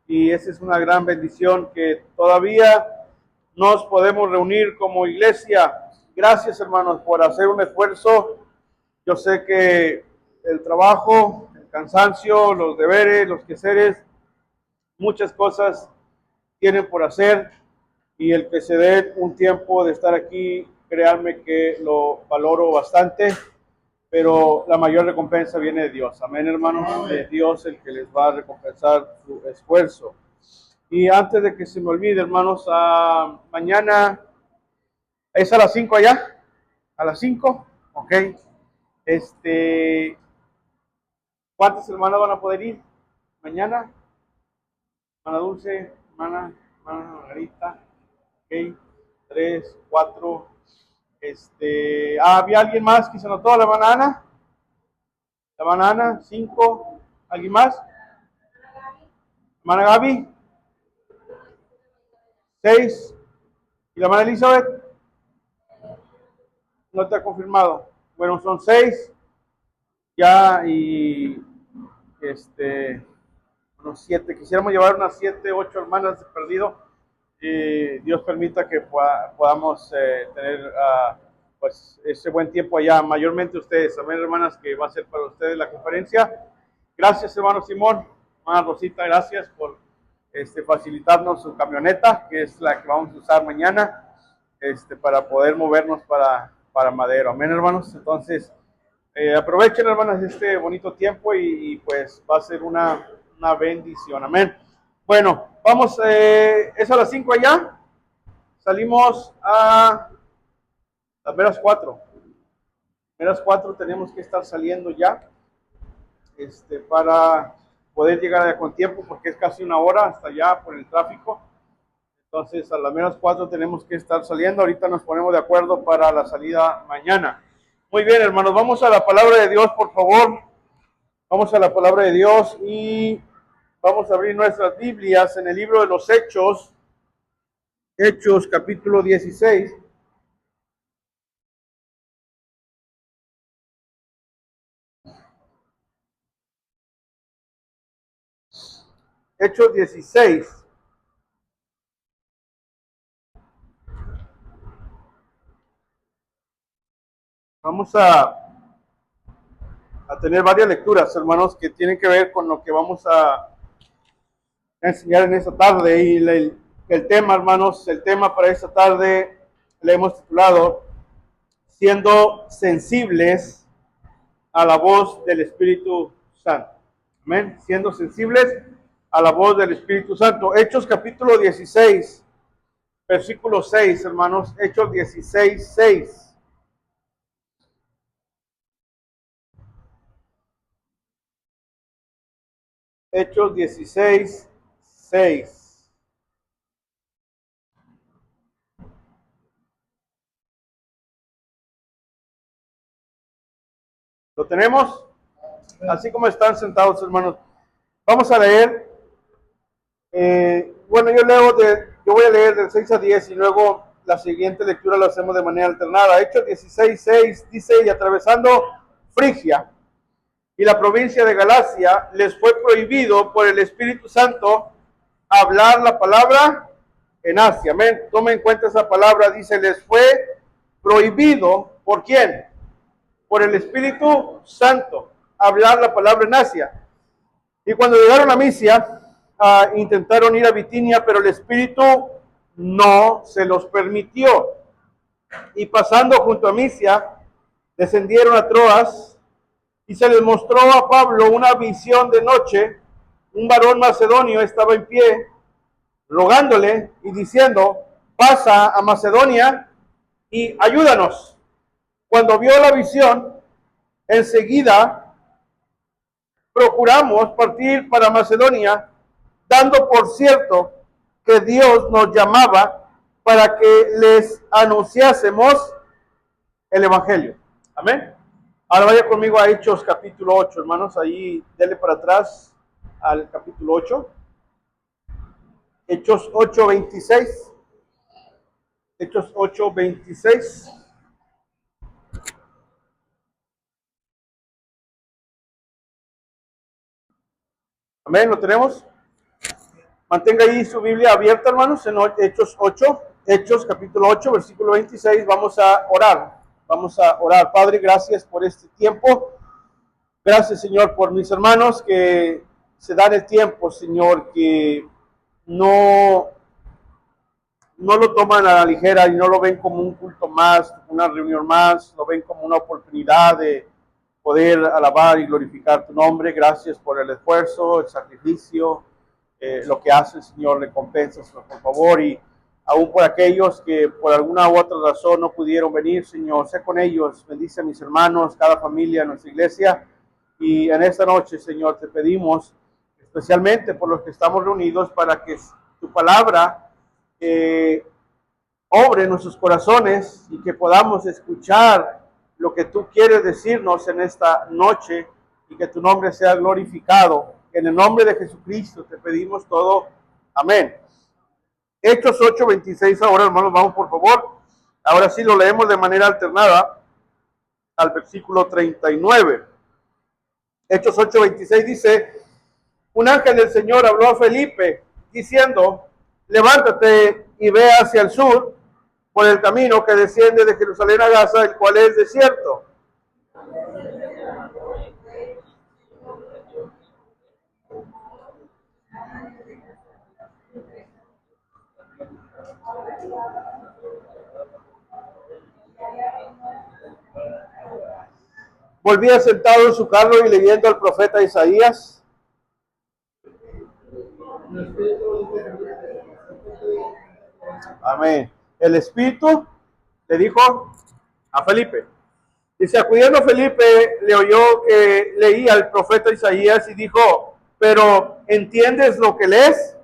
y esa es una gran bendición que todavía nos podemos reunir como iglesia. Gracias, hermanos, por hacer un esfuerzo. Yo sé que el trabajo, el cansancio, los deberes, los quehaceres, muchas cosas tienen por hacer, y el que se den un tiempo de estar aquí, créanme que lo valoro bastante, pero la mayor recompensa viene de Dios. Amén, hermanos, de Dios el que les va a recompensar su esfuerzo. Y antes de que se me olvide, hermanos, mañana es a las 5 allá, a las 5, ok. ¿Cuántas hermanas van a poder ir mañana? Hermana Dulce, hermana Margarita, ok, 3, 4. ¿Había alguien más que se anotó? ¿La hermana Ana? ¿La hermana Ana? 5. ¿Alguien más? ¿Hermana Gaby? 6. ¿Y la hermana Elizabeth? No te ha confirmado. Bueno, son 6 ya, y unos 7. Quisiéramos llevar unas 7, 8 hermanas de perdido. Y Dios permita que podamos tener pues ese buen tiempo allá, mayormente ustedes. Amén, hermanas, que va a ser para ustedes la conferencia. Gracias, hermano Simón. Hermana Rosita, gracias por facilitarnos su camioneta, que es la que vamos a usar mañana, para poder movernos para Madero. Amén, hermanos. Entonces, aprovechen, hermanas, este bonito tiempo, y pues va a ser una bendición. Amén. Bueno, vamos, es a las 5 allá. Salimos a las meras 4. Meras 4 tenemos que estar saliendo ya, para poder llegar allá con tiempo, porque es casi una hora hasta allá por el tráfico. Entonces, a las meras 4 tenemos que estar saliendo. Ahorita nos ponemos de acuerdo para la salida mañana. Muy bien, hermanos, vamos a la palabra de Dios, por favor. Vamos a la palabra de Dios y vamos a abrir nuestras Biblias en el libro de los Hechos. Hechos, capítulo 16. Hechos 16. Vamos a tener varias lecturas, hermanos, que tienen que ver con lo que vamos a enseñar en esta tarde. Y el tema, hermanos, el tema para esta tarde le hemos titulado Siendo sensibles a la voz del Espíritu Santo. Amén. Siendo sensibles a la voz del Espíritu Santo. Hechos capítulo 16, versículo 6, hermanos. Hechos 16, 6. Hechos 16, 6. ¿Lo tenemos? Así como están sentados, hermanos. Vamos a leer. Bueno, yo voy a leer del 6 a 10, y luego la siguiente lectura lo hacemos de manera alternada. Hechos 16, 6 dice: y atravesando Frigia y la provincia de Galacia, les fue prohibido por el Espíritu Santo hablar la palabra en Asia. Amén. Tome en cuenta esa palabra. Dice, les fue prohibido. ¿Por quién? Por el Espíritu Santo hablar la palabra en Asia. Y cuando llegaron a Misia, intentaron ir a Bitinia, pero el Espíritu no se los permitió. Y pasando junto a Misia, descendieron a Troas, y se les mostró a Pablo una visión de noche. Un varón macedonio estaba en pie, rogándole y diciendo, pasa a Macedonia y ayúdanos. Cuando vio la visión, enseguida procuramos partir para Macedonia, dando por cierto que Dios nos llamaba para que les anunciásemos el Evangelio. Amén. Ahora vaya conmigo a Hechos capítulo 8, hermanos. Ahí denle para atrás al capítulo 8. Hechos 8, 26. Hechos 8, 26. Amén, ¿lo tenemos? Mantenga ahí su Biblia abierta, hermanos, en Hechos 8, Hechos capítulo 8, versículo 26. Vamos a orar. Vamos a orar. Padre, gracias por este tiempo. Gracias, Señor, por mis hermanos que se dan el tiempo, Señor, que no lo toman a la ligera y no lo ven como un culto más, una reunión más, lo ven como una oportunidad de poder alabar y glorificar tu nombre. Gracias por el esfuerzo, el sacrificio, lo que hacen, Señor, recompensas, por favor, y aún por aquellos que por alguna u otra razón no pudieron venir, Señor, sé con ellos, bendice a mis hermanos, cada familia en nuestra iglesia, y en esta noche, Señor, te pedimos especialmente por los que estamos reunidos para que tu palabra obre en nuestros corazones y que podamos escuchar lo que tú quieres decirnos en esta noche y que tu nombre sea glorificado. En el nombre de Jesucristo te pedimos todo. Amén. Hechos 8:26 ahora, hermanos, vamos por favor. Ahora sí lo leemos de manera alternada al versículo 39. Hechos 8:26 dice: un ángel del Señor habló a Felipe diciendo: levántate y ve hacia el sur por el camino que desciende de Jerusalén a Gaza, el cual es desierto. Volvía sentado en su carro y leyendo al profeta Isaías. Amén. El Espíritu le dijo a Felipe. Dice, acudiendo Felipe, le oyó que leía al profeta Isaías y dijo, pero ¿entiendes lo que lees?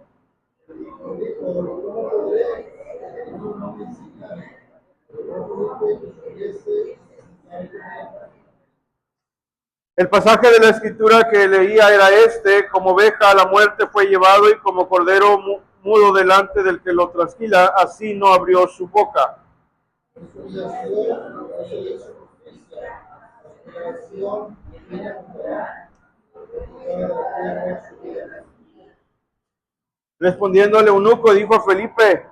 El pasaje de la escritura que leía era este: como oveja a la muerte fue llevado y como cordero mudo delante del que lo trasquila, así no abrió su boca. Respondiendo el eunuco, dijo a Felipe,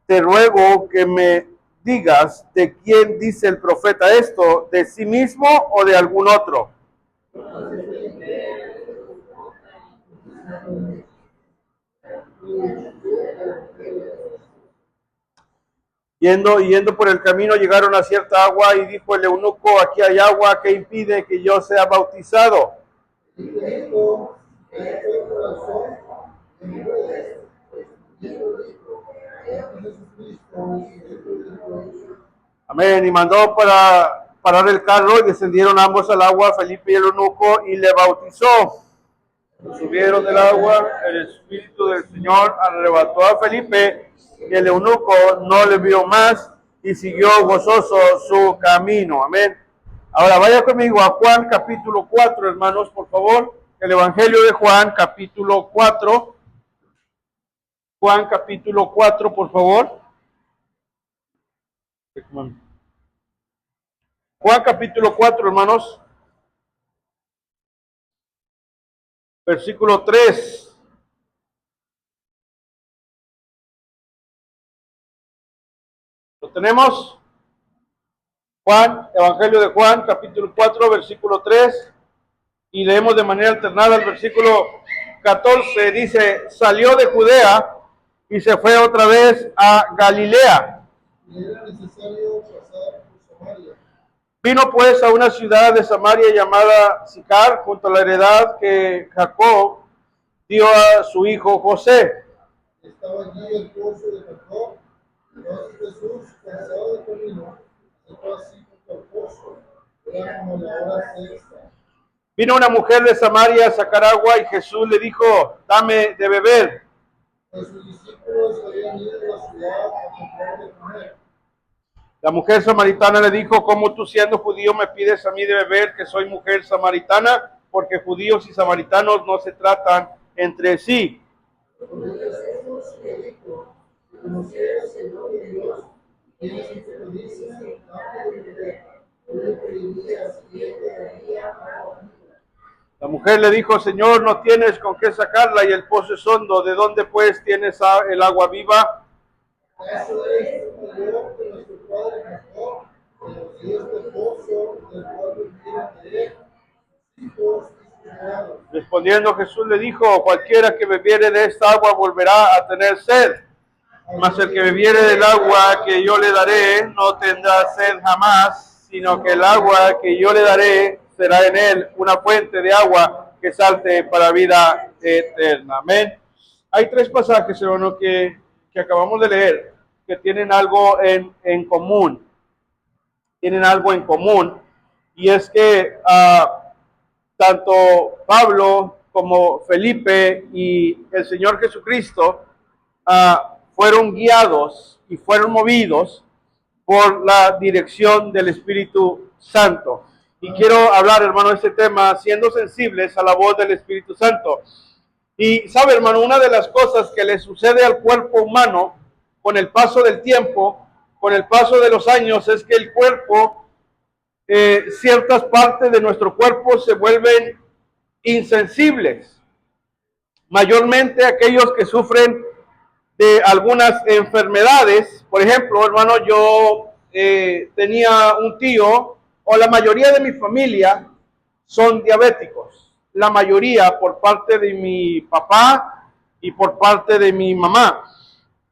te ruego que me digas de quién dice el profeta esto, de sí mismo o de algún otro. Yendo por el camino llegaron a cierta agua y dijo el eunuco, aquí hay agua, que impide que yo sea bautizado. Amén. Y mandó para parar el carro y descendieron ambos al agua, Felipe y el eunuco, y le bautizó. Subieron del agua, el Espíritu del Señor arrebató a Felipe y el eunuco no le vio más y siguió gozoso su camino. Amén. Ahora vaya conmigo a Juan capítulo 4, hermanos, por favor. El Evangelio de Juan capítulo 4. Juan capítulo 4, por favor. Juan capítulo 4, hermanos. Versículo 3. ¿Lo tenemos? Juan, Evangelio de Juan, capítulo 4, versículo 3. Y leemos de manera alternada el versículo 14. Dice, salió de Judea y se fue otra vez a Galilea. Y era necesario pasar por Samaria. Vino pues a una ciudad de Samaria llamada Sicar, junto a la heredad que Jacob dio a su hijo José. Estaba allí el pozo de Jacob. Entonces Jesús, cansado de camino, se fue así junto al pozo. Era como la hora sexta. Vino una mujer de Samaria a sacar agua y Jesús le dijo, dame de beber. Pues sus discípulos habían ido a la ciudad a comprar de comer. La mujer samaritana le dijo, ¿cómo tú siendo judío me pides a mí de beber, que soy mujer samaritana? Porque judíos y samaritanos no se tratan entre sí. Jesús le dijo, si conocieras el don de Dios, tienes que te dice, dame de beber. Tú le pedirías y él te daría agua viva. La mujer le dijo, Señor, no tienes con qué sacarla y el pozo es hondo. ¿De dónde pues tienes el agua viva? Caso es como yo que nuestro padre Jacob de este pozo del cual bebieron de él, sus hijos y sus ganados. Respondiendo Jesús le dijo, cualquiera que bebiere de esta agua volverá a tener sed. Mas el que bebiere del agua que yo le daré no tendrá sed jamás, sino que el agua que yo le daré será en él una fuente de agua que salte para vida eterna. Amén. Hay tres pasajes, hermano, que acabamos de leer, que tienen algo en común. Tienen algo en común. Y es que tanto Pablo como Felipe y el Señor Jesucristo fueron guiados y fueron movidos por la dirección del Espíritu Santo. Y quiero hablar, hermano, de este tema, siendo sensibles a la voz del Espíritu Santo. Y sabe, hermano, una de las cosas que le sucede al cuerpo humano con el paso del tiempo, con el paso de los años, es que el cuerpo, ciertas partes de nuestro cuerpo se vuelven insensibles. Mayormente aquellos que sufren de algunas enfermedades. Por ejemplo, hermano, yo tenía un tío, o la mayoría de mi familia son diabéticos. La mayoría por parte de mi papá y por parte de mi mamá.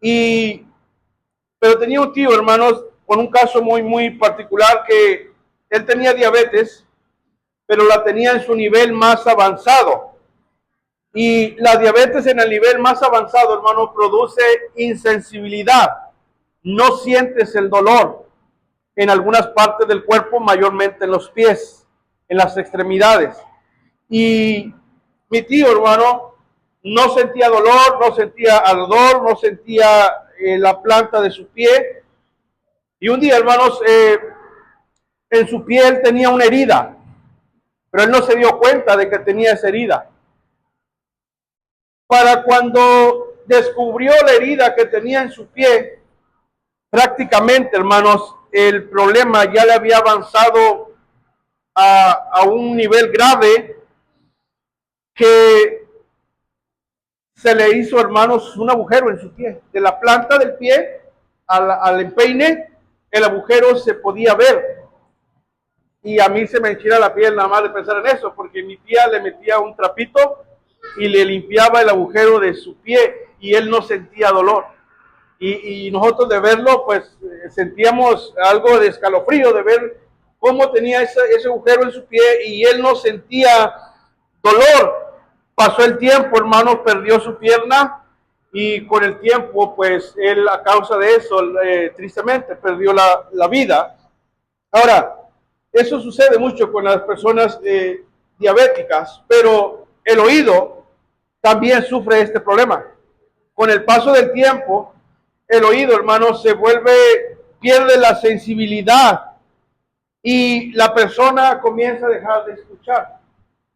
Pero tenía un tío, hermanos, con un caso muy particular, que él tenía diabetes, pero la tenía en su nivel más avanzado. Y la diabetes en el nivel más avanzado, hermano, produce insensibilidad. No sientes el dolor en algunas partes del cuerpo, mayormente en los pies, en las extremidades. Y mi tío, hermano, no sentía dolor, no sentía ardor, no sentía la planta de su pie. Y un día, hermanos, en su piel tenía una herida, pero él no se dio cuenta de que tenía esa herida. Para cuando descubrió la herida que tenía en su pie, prácticamente, hermanos, el problema ya le había avanzado a un nivel grave que se le hizo, hermanos, un agujero en su pie. De la planta del pie al empeine, el agujero se podía ver. Y a mí se me enchila la piel nada más de pensar en eso, porque mi tía le metía un trapito y le limpiaba el agujero de su pie y él no sentía dolor. Y nosotros de verlo, pues sentíamos algo de escalofrío de ver cómo tenía ese agujero en su pie y él no sentía dolor. Pasó el tiempo, hermano, perdió su pierna y con el tiempo, pues él a causa de eso, tristemente, perdió la vida. Ahora, eso sucede mucho con las personas diabéticas, pero el oído también sufre este problema. Con el paso del tiempo, el oído, hermano, pierde la sensibilidad y la persona comienza a dejar de escuchar.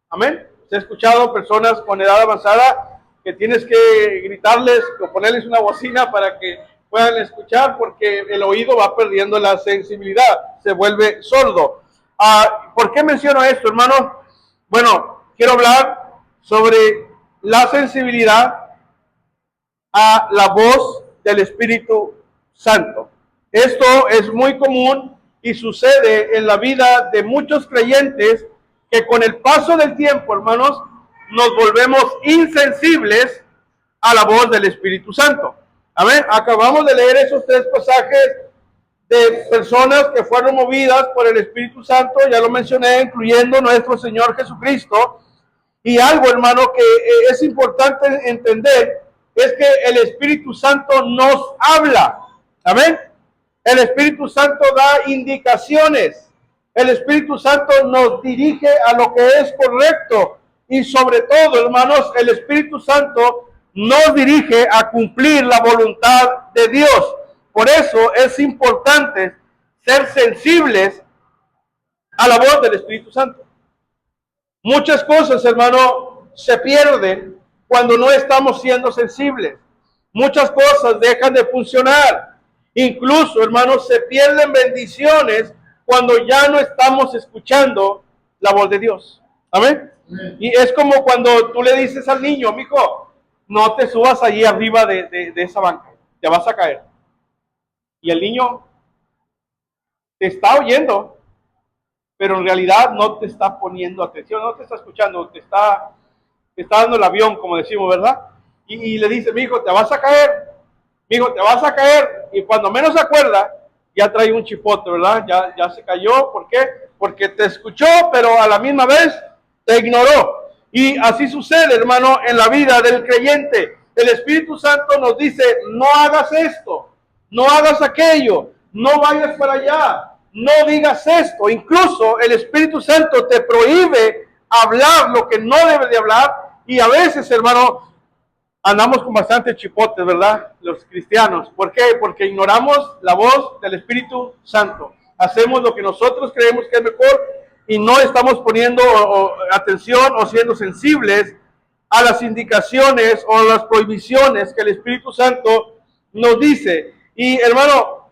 Amén. Se ha escuchado personas con edad avanzada que tienes que gritarles o ponerles una bocina para que puedan escuchar porque el oído va perdiendo la sensibilidad, se vuelve sordo. ¿Por qué menciono esto, hermano? Bueno, quiero hablar sobre la sensibilidad a la voz del Espíritu Santo. Esto es muy común y sucede en la vida de muchos creyentes que con el paso del tiempo, hermanos, nos volvemos insensibles a la voz del Espíritu Santo. Amén. Acabamos de leer esos tres pasajes de personas que fueron movidas por el Espíritu Santo, ya lo mencioné, incluyendo nuestro Señor Jesucristo. Y algo, hermano, que es importante entender es que el Espíritu Santo nos habla. Amén. El Espíritu Santo da indicaciones. El Espíritu Santo nos dirige a lo que es correcto. Y sobre todo, hermanos, el Espíritu Santo nos dirige a cumplir la voluntad de Dios. Por eso es importante ser sensibles a la voz del Espíritu Santo. Muchas cosas, hermano, se pierden cuando no estamos siendo sensibles. Muchas cosas dejan de funcionar. Incluso, hermanos, se pierden bendiciones cuando ya no estamos escuchando la voz de Dios. Amén. Y es como cuando tú le dices al niño, mijo, no te subas allí arriba de esa banca, te vas a caer. Y el niño te está oyendo, pero en realidad no te está poniendo atención, no te está escuchando, te está dando el avión, como decimos, ¿verdad? Y le dice, mijo, te vas a caer, mijo, te vas a caer. Y cuando menos se acuerda, ya trae un chipote, ¿verdad? Ya se cayó. ¿Por qué? Porque te escuchó, pero a la misma vez te ignoró. Y así sucede, hermano, en la vida del creyente. El Espíritu Santo nos dice, no hagas esto, no hagas aquello, no vayas para allá, no digas esto. Incluso el Espíritu Santo te prohíbe hablar lo que no debe de hablar. Y a veces, hermano, andamos con bastante chipotes, ¿verdad? Los cristianos. ¿Por qué? Porque ignoramos la voz del Espíritu Santo. Hacemos lo que nosotros creemos que es mejor y no estamos poniendo atención o siendo sensibles a las indicaciones o a las prohibiciones que el Espíritu Santo nos dice. Y hermano,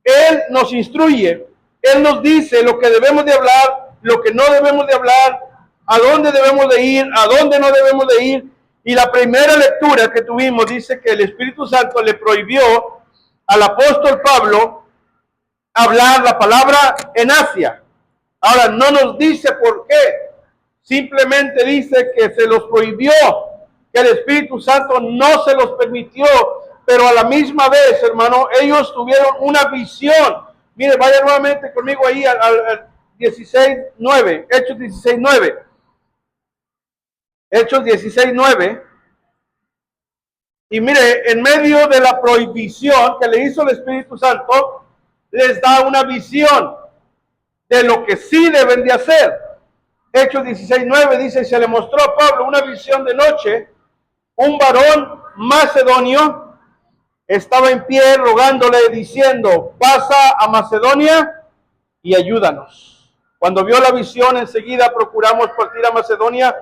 Él nos instruye, Él nos dice lo que debemos de hablar, lo que no debemos de hablar, a dónde debemos de ir, a dónde no debemos de ir. Y la primera lectura que tuvimos dice que el Espíritu Santo le prohibió al apóstol Pablo hablar la palabra en Asia. Ahora, no nos dice por qué, simplemente dice que se los prohibió, que el Espíritu Santo no se los permitió, pero a la misma vez, hermano, ellos tuvieron una visión. Mire, vaya nuevamente conmigo ahí al 16:9, Hechos 16:9. Hechos 16:9. Y mire, en medio de la prohibición que le hizo el Espíritu Santo, les da una visión de lo que sí deben de hacer. Hechos 16:9 dice, se le mostró a Pablo una visión de noche, un varón macedonio estaba en pie rogándole diciendo, pasa a Macedonia y ayúdanos. Cuando vio la visión, enseguida procuramos partir a Macedonia,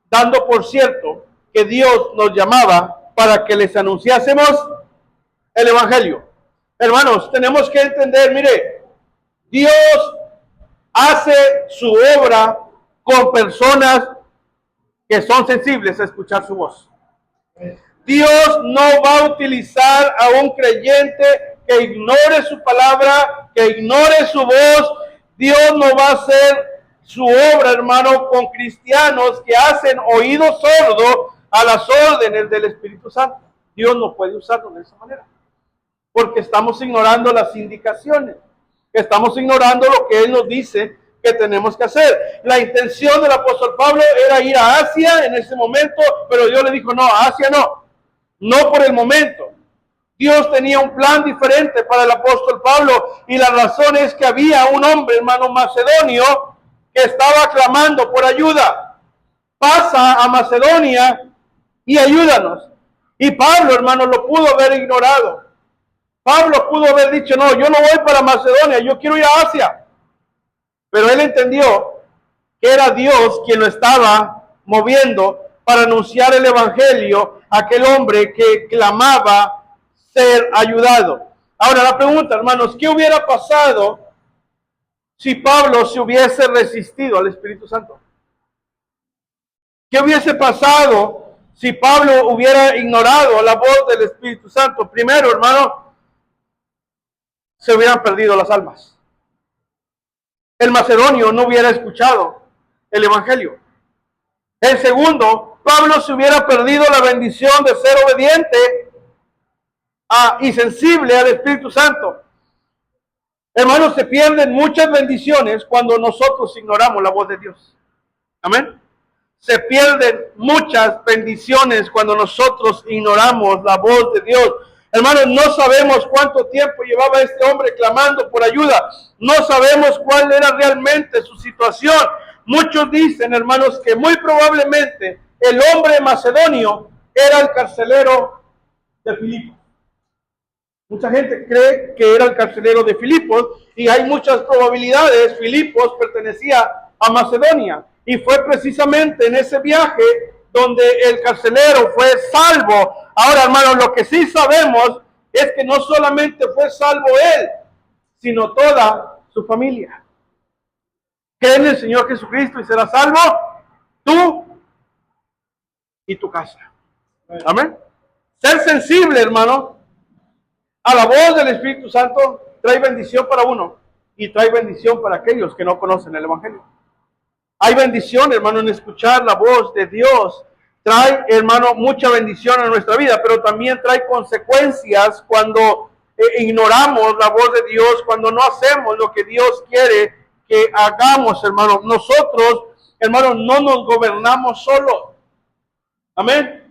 dando por cierto que Dios nos llamaba para que les anunciásemos el Evangelio. Hermanos, tenemos que entender, mire, Dios hace su obra con personas que son sensibles a escuchar su voz. Dios no va a utilizar a un creyente que ignore su palabra, que ignore su voz. Dios no va a hacer su obra, hermano, con cristianos que hacen oído sordo a las órdenes del Espíritu Santo. Dios no puede usarlo de esa manera, porque estamos ignorando las indicaciones, estamos ignorando lo que Él nos dice que tenemos que hacer. La intención del apóstol Pablo era ir a Asia en ese momento, pero Dios le dijo, no, a Asia no por el momento. Dios tenía un plan diferente para el apóstol Pablo, y la razón es que había un hombre, hermano macedonio, que estaba clamando por ayuda. Pasa a Macedonia y ayúdanos. Y Pablo, hermano, lo pudo haber ignorado. Pablo pudo haber dicho, no, yo no voy para Macedonia, yo quiero ir a Asia. Pero él entendió que era Dios quien lo estaba moviendo para anunciar el Evangelio a aquel hombre que clamaba ser ayudado. Ahora la pregunta, hermanos, ¿qué hubiera pasado si Pablo se hubiese resistido al Espíritu Santo? ¿Qué hubiese pasado si Pablo hubiera ignorado la voz del Espíritu Santo? Primero, hermano, se hubieran perdido las almas. El macedonio no hubiera escuchado el Evangelio. El segundo, Pablo se hubiera perdido la bendición de ser obediente y sensible al Espíritu Santo. Hermanos, se pierden muchas bendiciones cuando nosotros ignoramos la voz de Dios. Amén. Se pierden muchas bendiciones cuando nosotros ignoramos la voz de Dios. Hermanos, no sabemos cuánto tiempo llevaba este hombre clamando por ayuda. No sabemos cuál era realmente su situación. Muchos dicen, hermanos, que muy probablemente el hombre macedonio era el carcelero de Filipos. Mucha gente cree que era el carcelero de Filipos, y hay muchas probabilidades. Filipos pertenecía a Macedonia, y fue precisamente en ese viaje donde el carcelero fue salvo. Ahora, hermanos, lo que sí sabemos es que no solamente fue salvo él, sino toda su familia. ¿Cree en el Señor Jesucristo y será salvo? tú y tu casa. Amén. Ser sensible, hermano, a la voz del Espíritu Santo trae bendición para uno y trae bendición para aquellos que no conocen el Evangelio. Hay bendición, hermano, en escuchar la voz de Dios. Trae, hermano, mucha bendición a nuestra vida, pero también trae consecuencias cuando ignoramos la voz de Dios, cuando no hacemos lo que Dios quiere que hagamos, hermano. Nosotros, hermano, no nos gobernamos solos. Amén.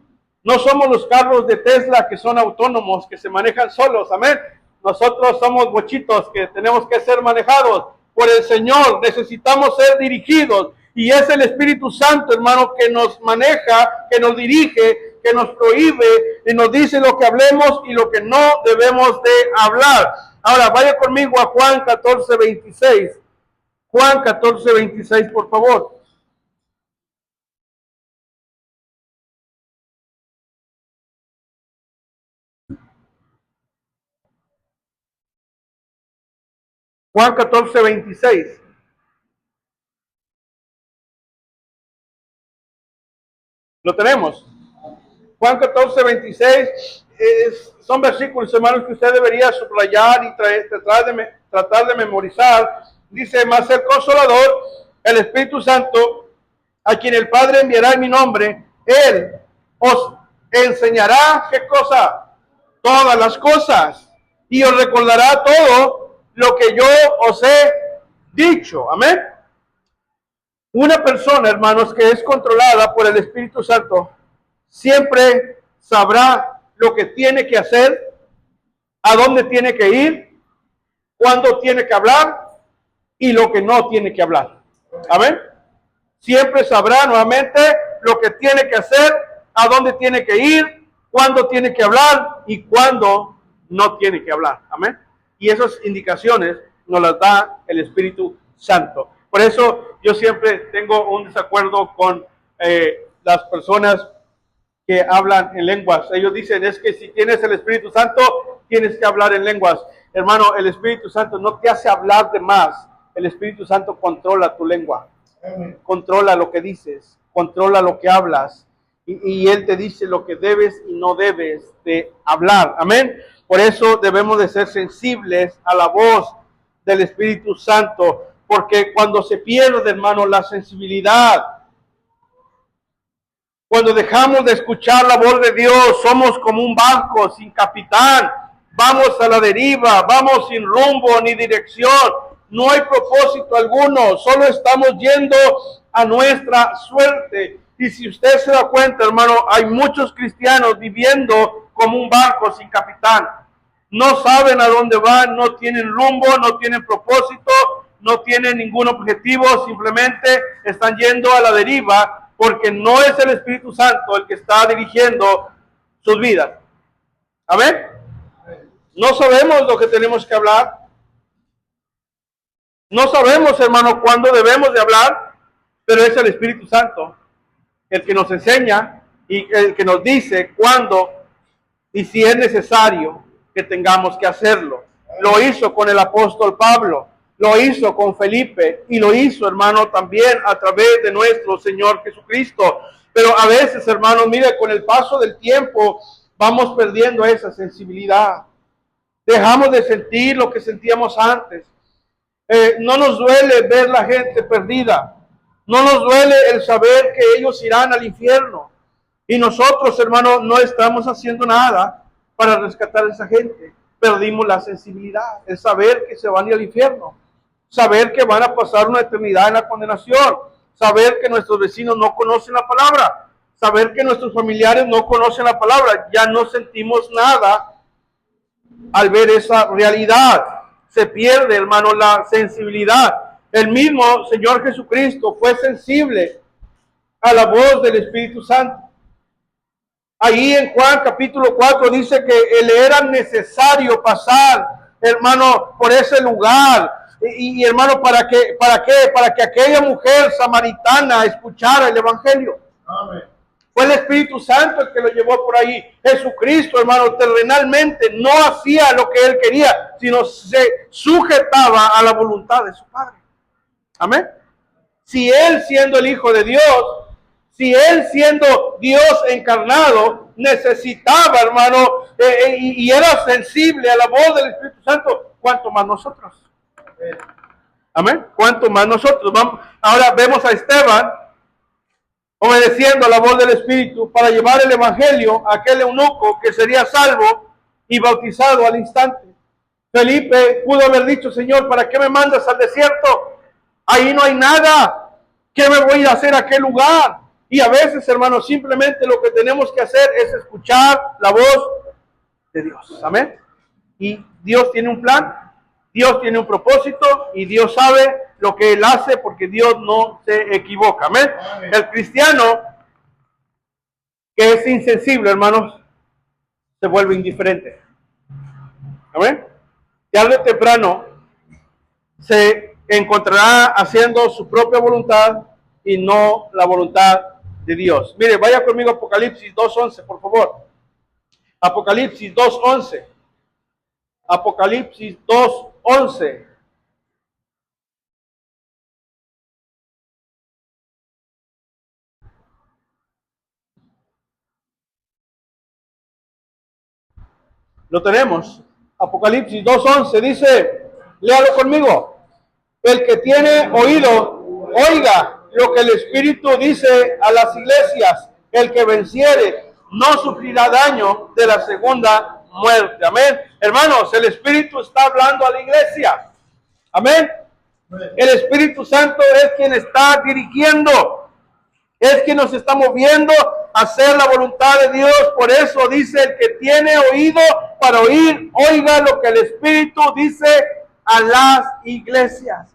No somos los carros de Tesla que son autónomos, que se manejan solos. Amén. Nosotros somos bochitos que tenemos que ser manejados por el Señor. Necesitamos ser dirigidos. Y es el Espíritu Santo, hermano, que nos maneja, que nos dirige, que nos prohíbe y nos dice lo que hablemos y lo que no debemos de hablar. Ahora, vaya conmigo a Juan 14:26. Juan 14:26, por favor. Juan 14:26. Lo tenemos. Juan 14:26 son versículos, hermanos, que usted debería subrayar y tratar de memorizar. Dice, mas el Consolador, el Espíritu Santo, a quien el Padre enviará en mi nombre, Él os enseñará, ¿qué cosa? Todas las cosas. Y os recordará todo lo que yo os he dicho. Amén. Una persona, hermanos, que es controlada por el Espíritu Santo, siempre sabrá lo que tiene que hacer, a dónde tiene que ir, cuándo tiene que hablar y lo que no tiene que hablar. Amén. Siempre sabrá nuevamente lo que tiene que hacer, a dónde tiene que ir, cuándo tiene que hablar y cuándo no tiene que hablar. Amén. Y esas indicaciones nos las da el Espíritu Santo. Por eso yo siempre tengo un desacuerdo con las personas que hablan en lenguas. Ellos dicen, es que si tienes el Espíritu Santo, tienes que hablar en lenguas. Hermano, el Espíritu Santo no te hace hablar de más. El Espíritu Santo controla tu lengua. Controla lo que dices, controla lo que hablas. Y Él te dice lo que debes y no debes de hablar. Amén. Por eso debemos de ser sensibles a la voz del Espíritu Santo. Porque cuando se pierde, hermano, la sensibilidad, cuando dejamos de escuchar la voz de Dios, somos como un barco sin capitán. Vamos a la deriva, vamos sin rumbo ni dirección. No hay propósito alguno, solo estamos yendo a nuestra suerte. Y si usted se da cuenta, hermano, hay muchos cristianos viviendo como un barco sin capitán. No saben a dónde van, no tienen rumbo, no tienen propósito, no tienen ningún objetivo, simplemente están yendo a la deriva porque no es el Espíritu Santo el que está dirigiendo sus vidas. Amén. No sabemos lo que tenemos que hablar. No sabemos, hermano, cuándo debemos de hablar, pero es el Espíritu Santo el que nos enseña y el que nos dice cuándo y si es necesario que tengamos que hacerlo. Lo hizo con el apóstol Pablo, lo hizo con Felipe y lo hizo, hermano, también a través de nuestro Señor Jesucristo. Pero a veces, hermano, mire, con el paso del tiempo vamos perdiendo esa sensibilidad. Dejamos de sentir lo que sentíamos antes. No nos duele ver la gente perdida. No nos duele el saber que ellos irán al infierno. Y nosotros, hermano, no estamos haciendo nada para rescatar a esa gente. Perdimos la sensibilidad, el saber que se van a ir al infierno. Saber que van a pasar una eternidad en la condenación. Saber que nuestros vecinos no conocen la palabra. Saber que nuestros familiares no conocen la palabra. Ya no sentimos nada al ver esa realidad. Se pierde, hermano, la sensibilidad. El mismo Señor Jesucristo fue sensible a la voz del Espíritu Santo. Ahí en Juan capítulo 4 dice que le era necesario pasar, hermano, por ese lugar. Y hermano, ¿para qué? Para que aquella mujer samaritana escuchara el Evangelio. Amén. Fue el Espíritu Santo el que lo llevó por ahí. Jesucristo, hermano, terrenalmente no hacía lo que Él quería, sino se sujetaba a la voluntad de su Padre. Amén. Si Él, siendo el Hijo de Dios, Si Él, siendo Dios encarnado, necesitaba, hermano, y era sensible a la voz del Espíritu Santo, ¿cuánto más nosotros? Amén. ¿Cuánto más nosotros? Ahora vemos a Esteban obedeciendo a la voz del Espíritu para llevar el Evangelio a aquel eunuco que sería salvo y bautizado al instante. Felipe pudo haber dicho: Señor, ¿para qué me mandas al desierto? Ahí no hay nada. ¿Qué me voy a ir a hacer a aquel lugar? Y a veces, hermanos, simplemente lo que tenemos que hacer es escuchar la voz de Dios. Amén. Y Dios tiene un plan, Dios tiene un propósito y Dios sabe lo que Él hace porque Dios no se equivoca. Amén. El cristiano que es insensible, hermanos, se vuelve indiferente. Amén. Tarde o temprano se encontrará haciendo su propia voluntad y no la voluntad de Dios. Mire, vaya conmigo a Apocalipsis 2:11, por favor. Apocalipsis 2:11. Apocalipsis 2:11. Lo tenemos. Apocalipsis 2:11 dice, léalo conmigo. El que tiene oído, oiga lo que el Espíritu dice a las iglesias. El que venciere no sufrirá daño de la segunda muerte. Amén. Hermanos, el Espíritu está hablando a la iglesia. Amén. El Espíritu Santo es quien está dirigiendo. Es quien nos está moviendo a hacer la voluntad de Dios. Por eso dice: el que tiene oído para oír, oiga lo que el Espíritu dice a las iglesias.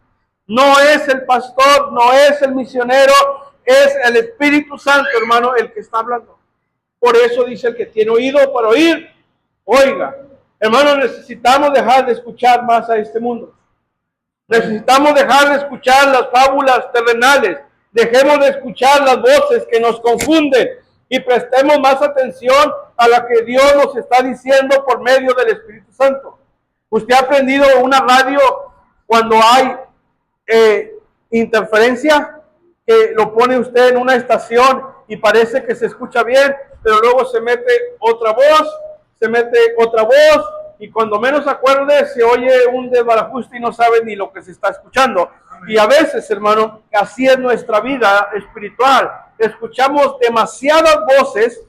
No es el pastor, no es el misionero, es el Espíritu Santo, hermano, el que está hablando. Por eso dice: el que tiene oído para oír, oiga. Hermano, necesitamos dejar de escuchar más a este mundo. Necesitamos dejar de escuchar las fábulas terrenales. Dejemos de escuchar las voces que nos confunden y prestemos más atención a la que Dios nos está diciendo por medio del Espíritu Santo. Usted ha prendido una radio cuando hay interferencia, que lo pone usted en una estación y parece que se escucha bien, pero luego se mete otra voz, y cuando menos acuerde se oye un desbarajuste y no sabe ni lo que se está escuchando. Y a veces, hermano, así es nuestra vida espiritual. Escuchamos demasiadas voces,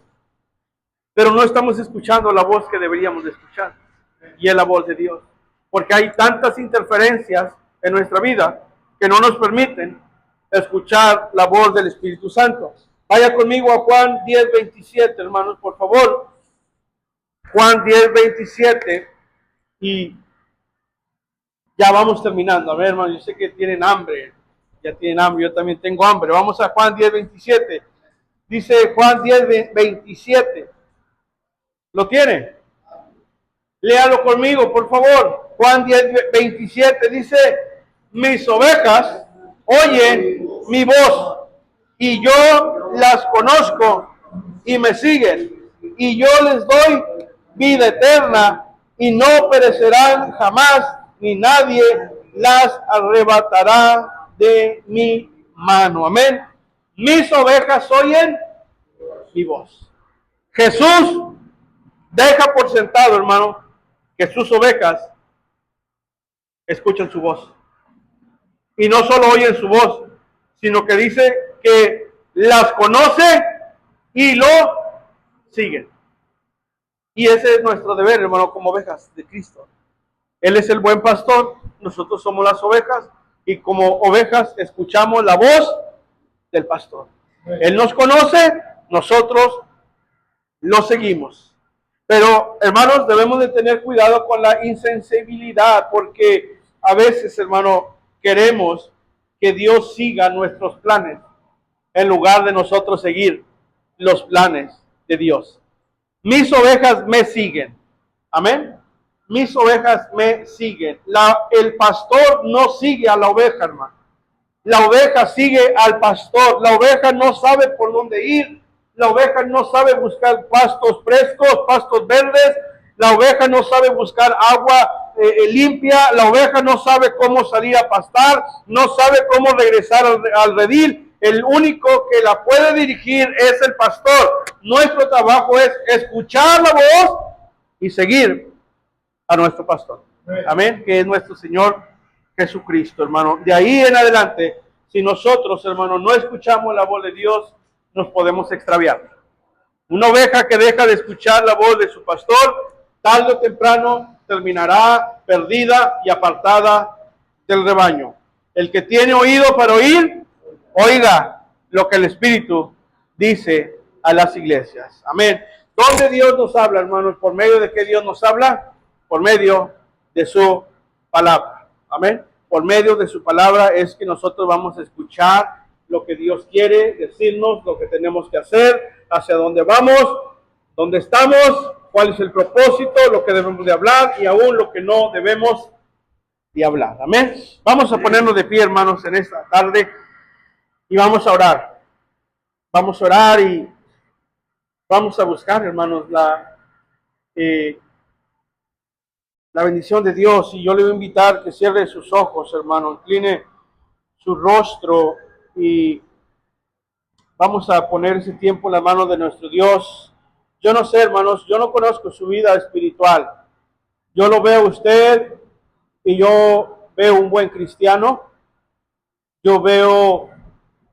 pero no estamos escuchando la voz que deberíamos de escuchar, y es la voz de Dios. Porque hay tantas interferencias en nuestra vida que no nos permiten escuchar la voz del Espíritu Santo. Vaya conmigo a Juan 10:27, hermanos, por favor. Juan 10:27, y ya vamos terminando. A ver, hermano, yo sé que tienen hambre, ya tienen hambre, yo también tengo hambre. Vamos a Juan 10:27. Dice Juan 10:27. ¿Lo tiene? Léalo conmigo, por favor. Juan 10:27 dice: mis ovejas oyen mi voz, y yo las conozco y me siguen, y yo les doy vida eterna, y no perecerán jamás, ni nadie las arrebatará de mi mano. Amén. Mis ovejas oyen mi voz. Jesús deja por sentado, hermano, que sus ovejas escuchan su voz. Y no solo oyen su voz, sino que dice que las conoce y lo siguen. Y ese es nuestro deber, hermano, como ovejas de Cristo. Él es el buen pastor, nosotros somos las ovejas, y como ovejas escuchamos la voz del pastor. Él nos conoce, nosotros lo seguimos. Pero, hermanos, debemos de tener cuidado con la insensibilidad, porque a veces, hermano, queremos que Dios siga nuestros planes en lugar de nosotros seguir los planes de Dios. Mis ovejas me siguen. Amén. Mis ovejas me siguen. El pastor no sigue a la oveja, hermano. La oveja sigue al pastor. La oveja no sabe por dónde ir. La oveja no sabe buscar pastos frescos, pastos verdes. La oveja no sabe buscar agua limpia. La oveja no sabe cómo salir a pastar. No sabe cómo regresar al redil. El único que la puede dirigir es el pastor. Nuestro trabajo es escuchar la voz y seguir a nuestro pastor. Amén, que es nuestro Señor Jesucristo, hermano. De ahí en adelante, si nosotros, hermano, no escuchamos la voz de Dios, nos podemos extraviar. Una oveja que deja de escuchar la voz de su pastor, tarde o temprano terminará perdida y apartada del rebaño. El que tiene oído para oír, oiga lo que el Espíritu dice a las iglesias. Amén. ¿Dónde Dios nos habla, hermanos? ¿Por medio de qué Dios nos habla? Por medio de su palabra. Amén. Por medio de su palabra es que nosotros vamos a escuchar lo que Dios quiere decirnos, lo que tenemos que hacer, hacia dónde vamos, dónde estamos, cuál es el propósito, lo que debemos de hablar y aún lo que no debemos de hablar. Amén. Vamos a ponernos de pie, hermanos, en esta tarde y vamos a orar. Vamos a orar y vamos a buscar, hermanos, la bendición de Dios. Y yo le voy a invitar que cierre sus ojos, hermano, incline su rostro y vamos a poner ese tiempo en la mano de nuestro Dios. Yo no sé, hermanos, yo no conozco su vida espiritual. Yo lo veo a usted y yo veo un buen cristiano. Yo veo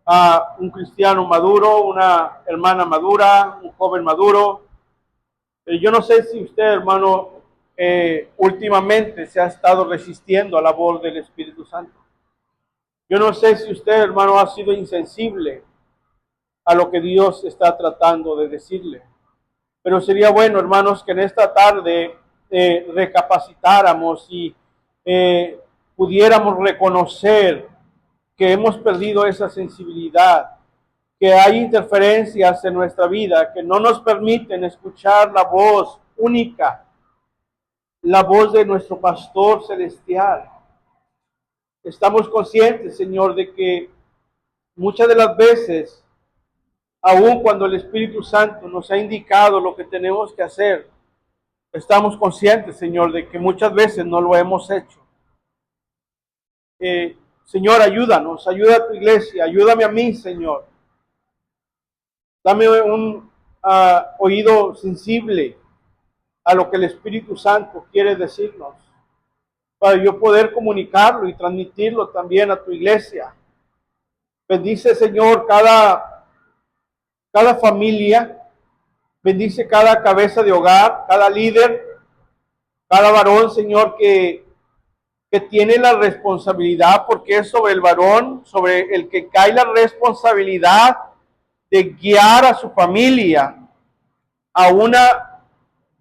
a un cristiano maduro, una hermana madura, un joven maduro. Pero yo no sé si usted, hermano, últimamente se ha estado resistiendo a la voz del Espíritu Santo. Yo no sé si usted, hermano, ha sido insensible a lo que Dios está tratando de decirle. Pero sería bueno, hermanos, que en esta tarde recapacitáramos y pudiéramos reconocer que hemos perdido esa sensibilidad, que hay interferencias en nuestra vida que no nos permiten escuchar la voz única, la voz de nuestro pastor celestial. Estamos conscientes, Señor, de que muchas de las veces, aun cuando el Espíritu Santo nos ha indicado lo que tenemos que hacer, estamos conscientes, Señor, de que muchas veces no lo hemos hecho. Señor, ayúdanos, ayuda a tu iglesia, ayúdame a mí, Señor. Dame un oído sensible a lo que el Espíritu Santo quiere decirnos, para yo poder comunicarlo y transmitirlo también a tu iglesia. Bendice, Señor, cada familia, bendice cada cabeza de hogar, cada líder, cada varón, Señor, que tiene la responsabilidad, porque es sobre el varón, sobre el que cae la responsabilidad de guiar a su familia a una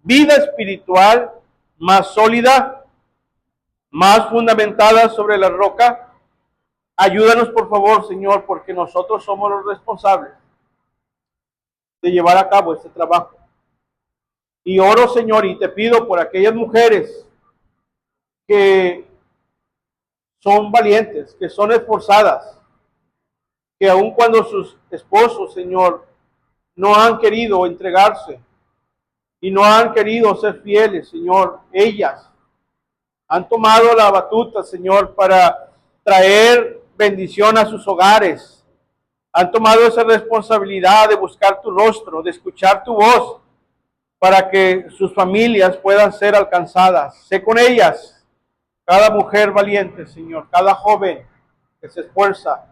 vida espiritual más sólida, más fundamentada sobre la roca. Ayúdanos, por favor, Señor, porque nosotros somos los responsables de llevar a cabo este trabajo. Y oro, Señor, y te pido por aquellas mujeres que son valientes, que son esforzadas, que aun cuando sus esposos, Señor, no han querido entregarse y no han querido ser fieles, Señor, ellas han tomado la batuta, Señor, para traer bendición a sus hogares. Han tomado esa responsabilidad de buscar tu rostro, de escuchar tu voz, para que sus familias puedan ser alcanzadas. Sé con ellas, cada mujer valiente, Señor, cada joven que se esfuerza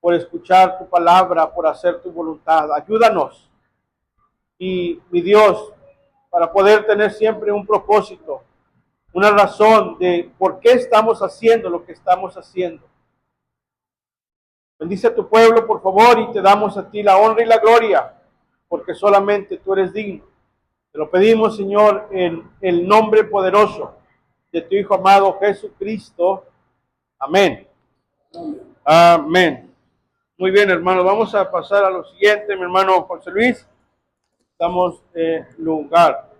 por escuchar tu palabra, por hacer tu voluntad. Ayúdanos. Y mi Dios, para poder tener siempre un propósito, una razón de por qué estamos haciendo lo que estamos haciendo. Bendice a tu pueblo, por favor, y te damos a ti la honra y la gloria, porque solamente tú eres digno. Te lo pedimos, Señor, en el nombre poderoso de tu Hijo amado Jesucristo. Amén. Amén. Muy bien, hermanos, vamos a pasar a lo siguiente, mi hermano José Luis. Damos lugar.